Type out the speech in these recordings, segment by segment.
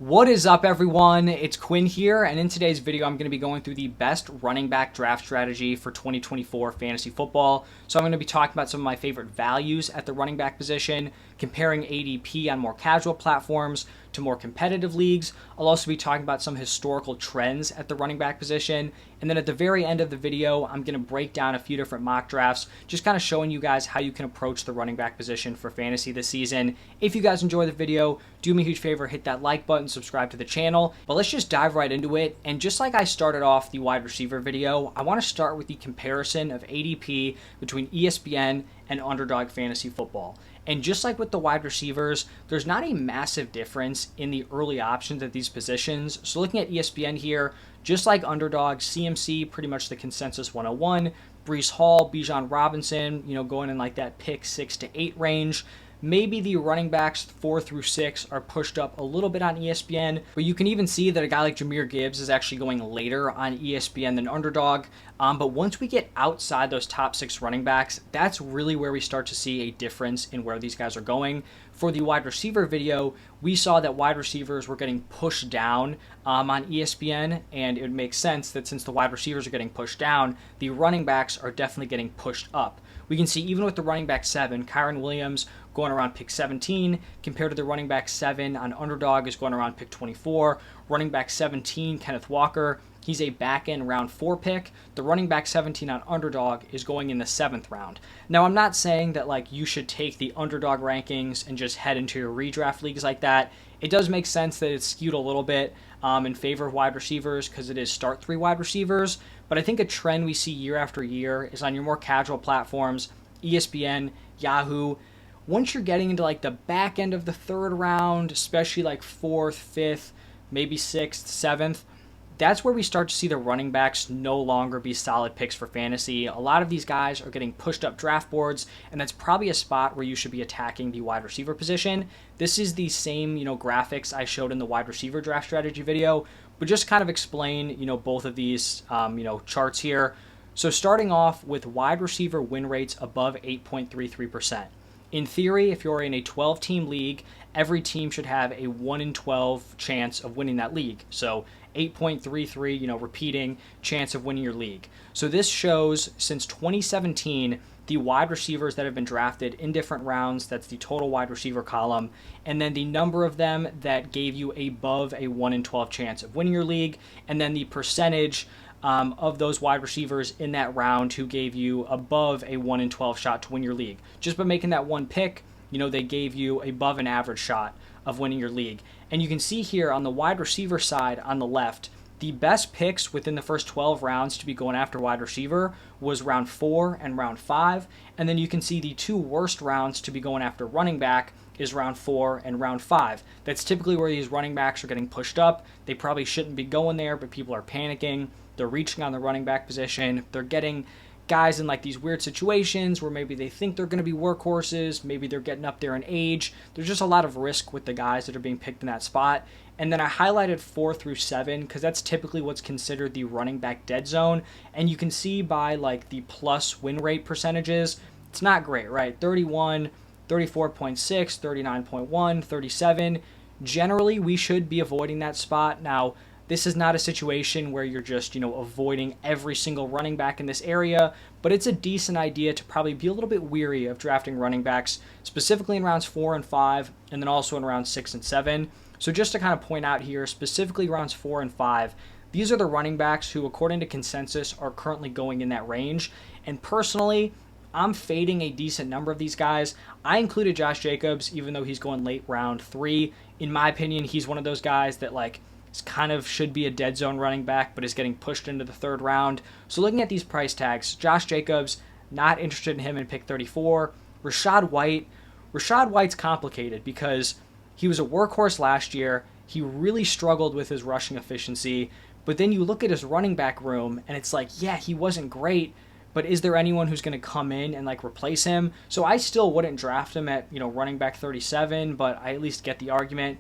What is up, everyone? It's Quinn here, and in today's video, I'm going to be going through the best running back draft strategy for 2024 fantasy football. So I'm going to be talking about some of my favorite values at the running back position, comparing ADP on more casual platforms to more competitive leagues. I'll also be talking about some historical trends at the running back position. And then at the very end of the video, I'm going to break down a few different mock drafts, just kind of showing you guys how you can approach the running back position for fantasy this season. If you guys enjoy the video, do me a huge favor, hit that like button, subscribe to the channel. But let's just dive right into it. And just like I started off the wide receiver video, I want to start with the comparison of ADP between ESPN and Underdog Fantasy Football. And just like with the wide receivers, there's not a massive difference in the early options at these positions. So looking at ESPN here, just like Underdog, CMC, pretty much the consensus 101, Breece Hall, Bijan Robinson, going in like that pick 6 to 8 range. Maybe the running backs 4 through 6 are pushed up a little bit on ESPN, but you can even see that a guy like Jahmyr Gibbs is actually going later on ESPN than Underdog. But once we get outside those top 6 running backs, that's really where we start to see a difference in where these guys are going. For the wide receiver video, we saw that wide receivers were getting pushed down on ESPN, and it makes sense that since the wide receivers are getting pushed down, the running backs are definitely getting pushed up. We can see even with the running back 7, Kyren Williams going around pick 17, compared to the running back 7 on Underdog is going around pick 24. Running back 17, Kenneth Walker, he's a back-end round 4 pick. The running back 17 on Underdog is going in the 7th round. Now, I'm not saying that you should take the Underdog rankings and just head into your redraft leagues like that. It does make sense that it's skewed a little bit in favor of wide receivers because it is start 3 wide receivers. But I think a trend we see year after year is on your more casual platforms, ESPN, Yahoo. Once you're getting into the back end of the 3rd round, especially 4th, 5th, maybe 6th, 7th, that's where we start to see the running backs no longer be solid picks for fantasy. A lot of these guys are getting pushed up draft boards, and that's probably a spot where you should be attacking the wide receiver position. This is the same, graphics I showed in the wide receiver draft strategy video, but just kind of explain, both of these, charts here. So starting off with wide receiver win rates above 8.33%. In theory, if you're in a 12-team league, every team should have a 1 in 12 chance of winning that league. So 8.33, repeating chance of winning your league. So this shows since 2017, the wide receivers that have been drafted in different rounds, that's the total wide receiver column, and then the number of them that gave you above a 1 in 12 chance of winning your league, and then the percentage of those wide receivers in that round who gave you above a 1 in 12 shot to win your league. Just by making that one pick, they gave you above an average shot of winning your league. And you can see here on the wide receiver side on the left, the best picks within the first 12 rounds to be going after wide receiver was round 4 and round 5. And then you can see the 2 worst rounds to be going after running back is round 4 and round 5. That's typically where these running backs are getting pushed up. They probably shouldn't be going there, but people are panicking. They're reaching on the running back position. They're getting guys in these weird situations where maybe they think they're going to be workhorses. Maybe they're getting up there in age. There's just a lot of risk with the guys that are being picked in that spot. And then I highlighted 4 through 7 because that's typically what's considered the running back dead zone. And you can see by the plus win rate percentages, it's not great, right? 31, 34.6, 39.1, 37. Generally, we should be avoiding that spot. Now, this is not a situation where you're just, avoiding every single running back in this area, but it's a decent idea to probably be a little bit weary of drafting running backs, specifically in rounds 4 and 5, and then also in rounds 6 and 7. So just to kind of point out here, specifically rounds 4 and 5, these are the running backs who, according to consensus, are currently going in that range. And personally, I'm fading a decent number of these guys. I included Josh Jacobs, even though he's going late round 3. In my opinion, he's one of those guys that kind of should be a dead zone running back, but is getting pushed into the 3rd round. So looking at these price tags, Josh Jacobs, not interested in him in pick 34. Rachaad White's complicated because he was a workhorse last year. He really struggled with his rushing efficiency. But then you look at his running back room, and it's yeah, he wasn't great, but is there anyone who's going to come in and replace him? So I still wouldn't draft him at, running back 37, but I at least get the argument.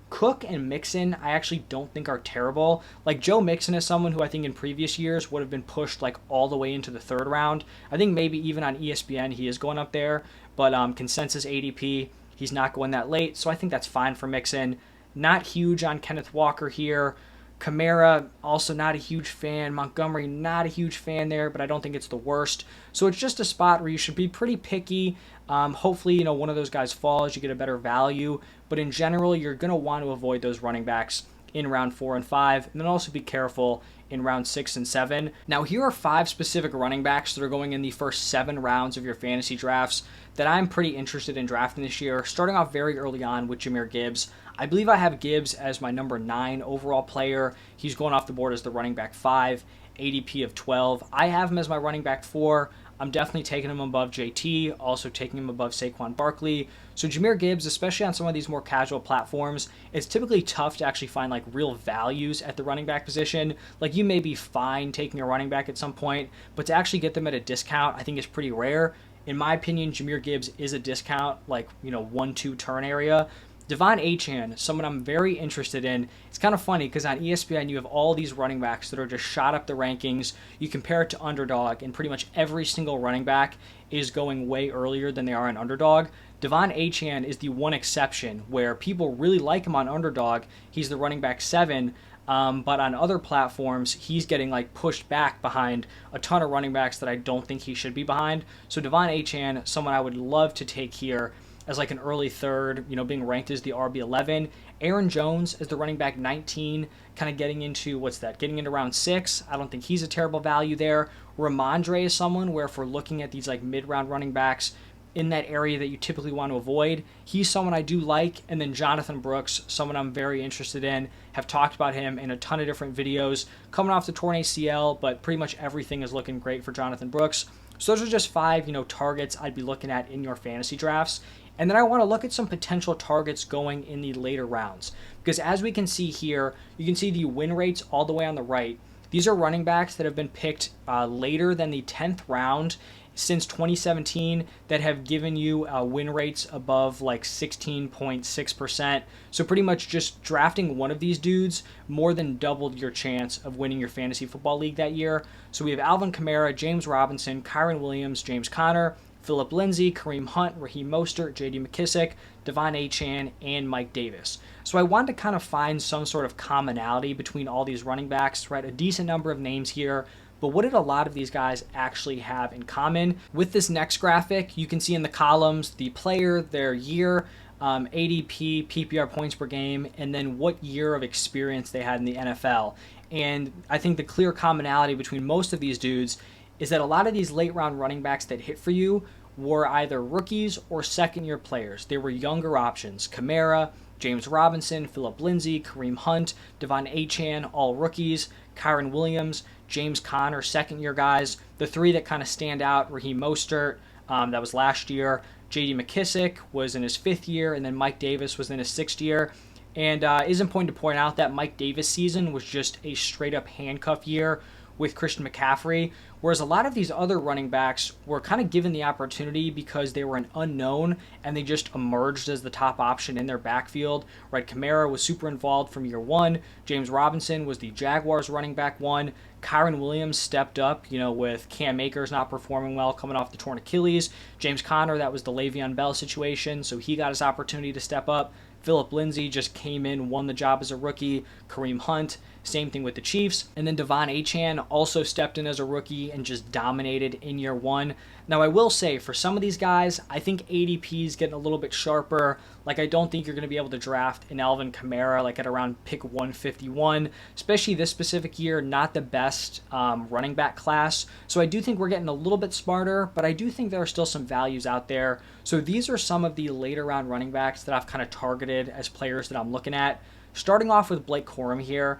Cook and Mixon, I actually don't think are terrible. Joe Mixon is someone who I think in previous years would have been pushed all the way into the 3rd round. I think maybe even on ESPN he is going up there, but consensus ADP, he's not going that late, so I think that's fine for Mixon. Not huge on Kenneth Walker here. Kamara, also not a huge fan. Montgomery, not a huge fan there, but I don't think it's the worst. So it's just a spot where you should be pretty picky. Hopefully, one of those guys falls, you get a better value. But in general, you're going to want to avoid those running backs in round 4 and 5, and then also be careful in round 6 and 7. Now, here are 5 specific running backs that are going in the first 7 rounds of your fantasy drafts that I'm pretty interested in drafting this year, starting off very early on with Jahmyr Gibbs. I believe I have Gibbs as my number 9 overall player. He's going off the board as the running back 5, ADP of 12. I have him as my running back 4. I'm definitely taking him above JT, also taking him above Saquon Barkley. So Jahmyr Gibbs, especially on some of these more casual platforms, it's typically tough to actually find like real values at the running back position. Like you may be fine taking a running back at some point, but to actually get them at a discount, I think is pretty rare. In my opinion, Jahmyr Gibbs is a discount, like 1-2 turn area. Devon Achane, someone I'm very interested in. It's kind of funny because on ESPN you have all these running backs that are just shot up the rankings. You compare it to Underdog, and pretty much every single running back is going way earlier than they are on Underdog. Devon Achane is the one exception where people really like him on Underdog. He's the running back 7. But on other platforms, he's getting like pushed back behind a ton of running backs that I don't think he should be behind. So Devon Achane, someone I would love to take here as like an early third, being ranked as the RB11. Aaron Jones is the running back 19, kind of getting into, getting into round 6. I don't think he's a terrible value there. Ramondre is someone where if we're looking at these like mid-round running backs in that area that you typically want to avoid, he's someone I do like. And then Jonathan Brooks, someone I'm very interested in, have talked about him in a ton of different videos, coming off the torn ACL, but pretty much everything is looking great for Jonathan Brooks. So those are just 5, targets I'd be looking at in your fantasy drafts. And then I want to look at some potential targets going in the later rounds. Because as we can see here, you can see the win rates all the way on the right. These are running backs that have been picked later than the 10th round since 2017 that have given you win rates above like 16.6%. So pretty much just drafting one of these dudes more than doubled your chance of winning your fantasy football league that year. So we have Alvin Kamara, James Robinson, Kyren Williams, James Conner, Phillip Lindsay, Kareem Hunt, Raheem Mostert, J.D. McKissic, Devon Achane, and Mike Davis. So I wanted to kind of find some sort of commonality between all these running backs, right? A decent number of names here. But what did a lot of these guys actually have in common? With this next graphic, you can see in the columns the player, their year, ADP, PPR points per game, and then what year of experience they had in the NFL. And I think the clear commonality between most of these dudes is that a lot of these late round running backs that hit for you were either rookies or second year players. They were younger options. Kamara, James Robinson, Phillip Lindsay, Kareem Hunt, Devon Achane, all rookies. Kyren Williams, James Conner, second year guys. The 3 that kind of stand out, Raheem Mostert, that was last year. J.D. McKissic was in his 5th year, and then Mike Davis was in his 6th year. And it is important to point out that Mike Davis' season was just a straight up handcuff year with Christian McCaffrey, whereas a lot of these other running backs were kind of given the opportunity because they were an unknown and they just emerged as the top option in their backfield, right? Kamara was super involved from year 1. James Robinson was the Jaguars running back 1. Kyren Williams stepped up, with Cam Akers not performing well, coming off the torn Achilles. James Conner, that was the Le'Veon Bell situation, so he got his opportunity to step up. Phillip Lindsay just came in, won the job as a rookie. Kareem Hunt, same thing with the Chiefs. And then Devon Achane also stepped in as a rookie and just dominated in year 1. Now, I will say, for some of these guys, I think ADP is getting a little bit sharper. Like, I don't think you're going to be able to draft an Alvin Kamara, like, at around pick 151, especially this specific year, not the best running back class. So I do think we're getting a little bit smarter, but I do think there are still some values out there. So these are some of the later round running backs that I've kind of targeted as players that I'm looking at. Starting off with Blake Corum here.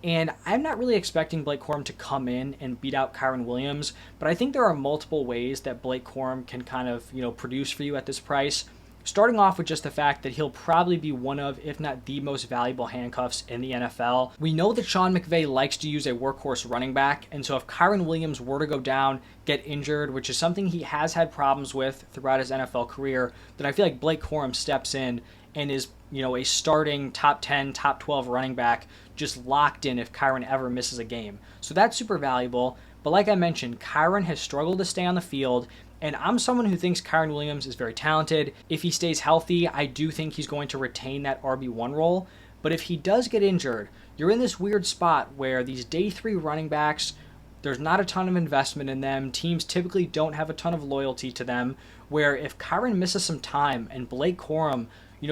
And I'm not really expecting Blake Corum to come in and beat out Kyren Williams, but I think there are multiple ways that Blake Corum can kind of, produce for you at this price. Starting off with just the fact that he'll probably be one of, if not the most valuable handcuffs in the NFL. We know that Sean McVay likes to use a workhorse running back, and so if Kyren Williams were to go down, get injured, which is something he has had problems with throughout his NFL career, then I feel like Blake Corum steps in and is, a starting top 10, top 12 running back just locked in if Kyren ever misses a game. So that's super valuable. But like I mentioned, Kyren has struggled to stay on the field, and I'm someone who thinks Kyren Williams is very talented. If he stays healthy, I do think he's going to retain that RB1 role. But if he does get injured, you're in this weird spot where these day 3 running backs, there's not a ton of investment in them. Teams typically don't have a ton of loyalty to them, where if Kyren misses some time and Blake Corum,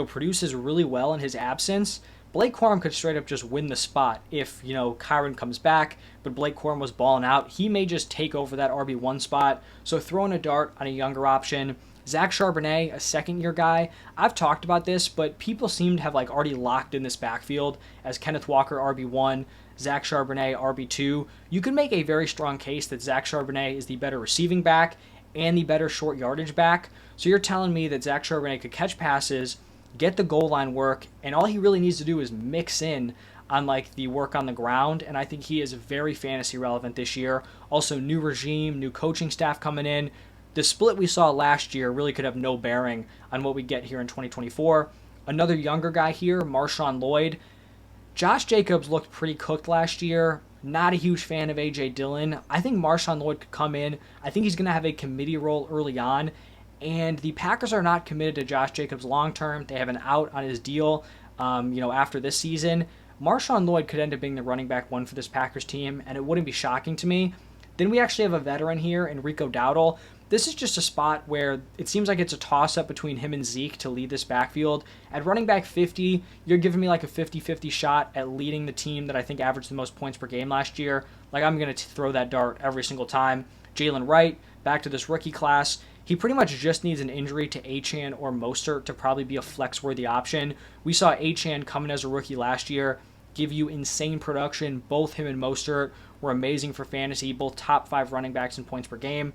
produces really well in his absence, Blake Corum could straight up just win the spot if, Kyren comes back, but Blake Corum was balling out. He may just take over that RB1 spot. So throwing a dart on a younger option. Zach Charbonnet, a second-year guy. I've talked about this, but people seem to have already locked in this backfield as Kenneth Walker RB1, Zach Charbonnet RB2. You can make a very strong case that Zach Charbonnet is the better receiving back and the better short yardage back. So you're telling me that Zach Charbonnet could catch passes, get the goal line work, and all he really needs to do is mix in on the work on the ground, and I think he is very fantasy relevant this year. Also, new regime, new coaching staff coming in. The split we saw last year really could have no bearing on what we get here in 2024. Another younger guy here, Marshawn Lloyd. Josh Jacobs looked pretty cooked last year. Not a huge fan of A.J. Dillon. I think Marshawn Lloyd could come in. I think he's going to have a committee role early on. And the Packers are not committed to Josh Jacobs long term. They have an out on his deal, after this season. Marshawn Lloyd could end up being the running back 1 for this Packers team, and it wouldn't be shocking to me. Then we actually have a veteran here, Enrico Dowdle. This is just a spot where it seems like it's a toss-up between him and Zeke to lead this backfield. At running back 50, you're giving me a 50-50 shot at leading the team that I think averaged the most points per game last year. I'm going to throw that dart every single time. Jalen Wright, back to this rookie class. He pretty much just needs an injury to Achane or Mostert to probably be a flex-worthy option. We saw Achane coming as a rookie last year, give you insane production. Both him and Mostert were amazing for fantasy, both top 5 running backs in points per game.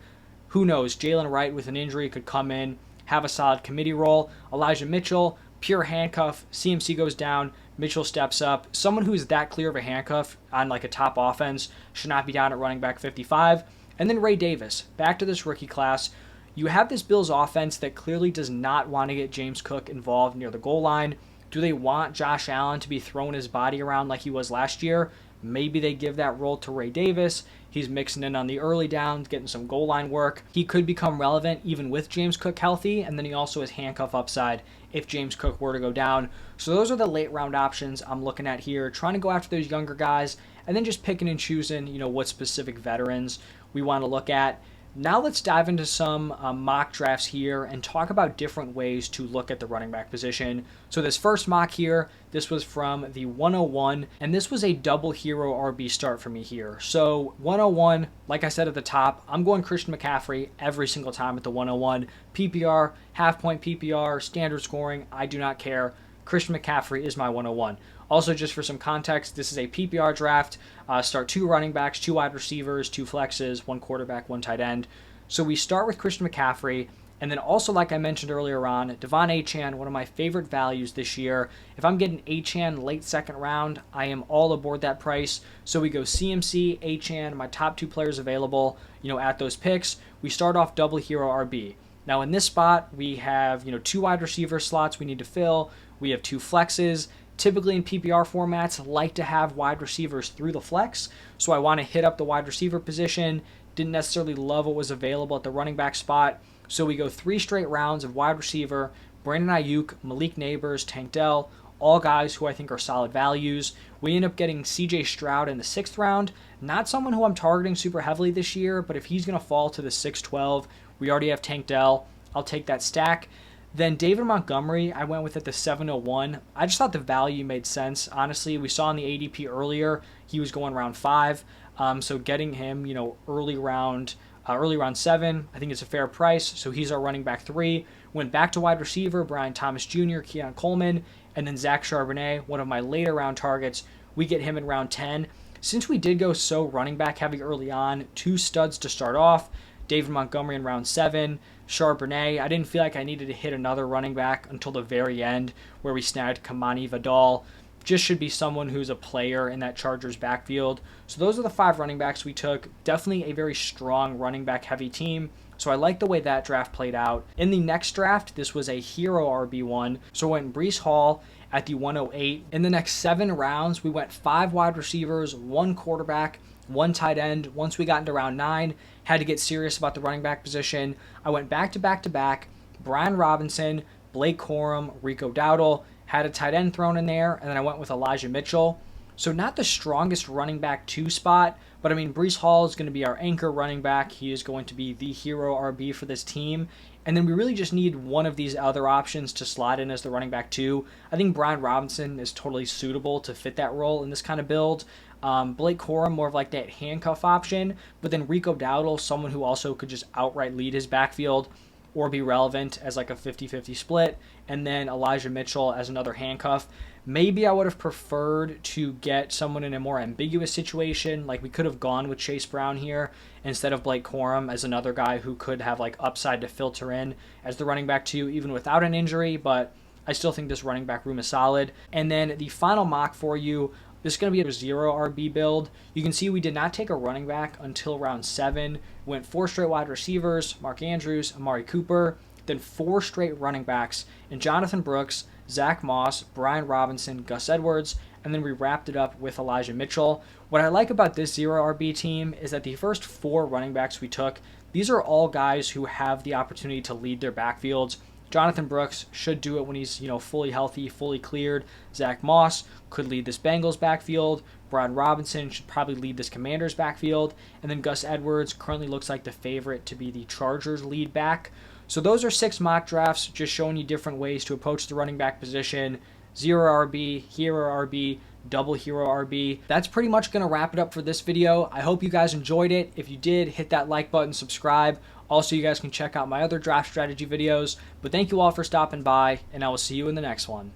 Who knows? Jalen Wright with an injury could come in, have a solid committee role. Elijah Mitchell, pure handcuff. CMC goes down. Mitchell steps up. Someone who is that clear of a handcuff on a top offense should not be down at running back 55. And then Ray Davis, back to this rookie class. You have this Bills offense that clearly does not want to get James Cook involved near the goal line. Do they want Josh Allen to be throwing his body around like he was last year? Maybe they give that role to Ray Davis. He's mixing in on the early downs, getting some goal line work. He could become relevant even with James Cook healthy, and then he also has handcuff upside if James Cook were to go down. So those are the late round options I'm looking at here, trying to go after those younger guys, and then just picking and choosing, what specific veterans we want to look at. Now let's dive into some mock drafts here and talk about different ways to look at the running back position. So this first mock here, this was from the 101, and this was a double hero RB start for me here. So 101, like I said at the top, I'm going Christian McCaffrey every single time at the 101. PPR, half point PPR, standard scoring, I do not care. Christian McCaffrey is my 101. Also, just for some context, this is a PPR draft. Start 2 running backs, 2 wide receivers, 2 flexes, 1 quarterback, 1 tight end. So we start with Christian McCaffrey, and then also, like I mentioned earlier on, Devon Achane, one of my favorite values this year. If I'm getting Achane late second round, I am all aboard that price. So we go CMC, Achane, my top 2 players available, at those picks. We start off double hero RB. Now in this spot, we have, 2 wide receiver slots we need to fill. We have 2 flexes. Typically in PPR formats, like to have wide receivers through the flex, so I want to hit up the wide receiver position. Didn't necessarily love what was available at the running back spot, so we go 3 straight rounds of wide receiver, Brandon Ayuk, Malik Neighbors, Tank Dell, all guys who I think are solid values. We end up getting CJ Stroud in the 6th round, not someone who I'm targeting super heavily this year, but if he's going to fall to the 6-12, we already have Tank Dell. I'll take that stack. Then David Montgomery, I went with at the 701. I just thought the value made sense. Honestly, we saw in the ADP earlier, he was going round 5. So getting him, early round 7, I think it's a fair price. So he's our running back 3. Went back to wide receiver, Brian Thomas Jr., Keon Coleman, and then Zach Charbonnet, one of my later round targets. We get him in round 10. Since we did go so running back heavy early on, 2 studs to start off. David Montgomery in round 7, Charbonnet. I didn't feel like I needed to hit another running back until the very end where we snagged Kamani Vidal. Just should be someone who's a player in that Chargers backfield. So those are the 5 running backs we took. Definitely a very strong running back heavy team. So I like the way that draft played out. In the next draft, this was a hero RB1. So I went Breece Hall at the 108. In the next 7 rounds, we went 5 wide receivers, 1 quarterback, 1 tight end. Once we got into round 9, had to get serious about the running back position. I went back to back to back. Brian Robinson, Blake Corum, Rico Dowdle, had a tight end thrown in there, and then I went with Elijah Mitchell. So not the strongest running back 2 spot, but I mean, Breece Hall is going to be our anchor running back. He is going to be the hero RB for this team. And then we really just need one of these other options to slot in as the running back 2. I think Brian Robinson is totally suitable to fit that role in this kind of build. Blake Corum, more of like that handcuff option, but then Rico Dowdle, someone who also could just outright lead his backfield or be relevant as like a 50-50 split, and then Elijah Mitchell as another handcuff. Maybe I would have preferred to get someone in a more ambiguous situation, like we could have gone with Chase Brown here instead of Blake Corum as another guy who could have like upside to filter in as the running back 2 even without an injury, but I still think this running back room is solid. And then the final mock for you, this is going to be a 0 RB build. You can see we did not take a running back until round 7. Went 4 straight wide receivers, Mark Andrews, Amari Cooper, then 4 straight running backs, and Jonathan Brooks, Zach Moss, Brian Robinson, Gus Edwards, and then we wrapped it up with Elijah Mitchell. What I like about this 0 RB team is that the first 4 running backs we took, these are all guys who have the opportunity to lead their backfields. Jonathan Brooks should do it when he's, fully healthy, fully cleared. Zach Moss could lead this Bengals backfield. Brian Robinson should probably lead this Commanders backfield. And then Gus Edwards currently looks like the favorite to be the Chargers lead back. So those are 6 mock drafts, just showing you different ways to approach the running back position. 0 RB, hero RB, double hero RB. That's pretty much going to wrap it up for this video. I hope you guys enjoyed it. If you did, hit that like button, subscribe. Also, you guys can check out my other draft strategy videos. But thank you all for stopping by, and I will see you in the next one.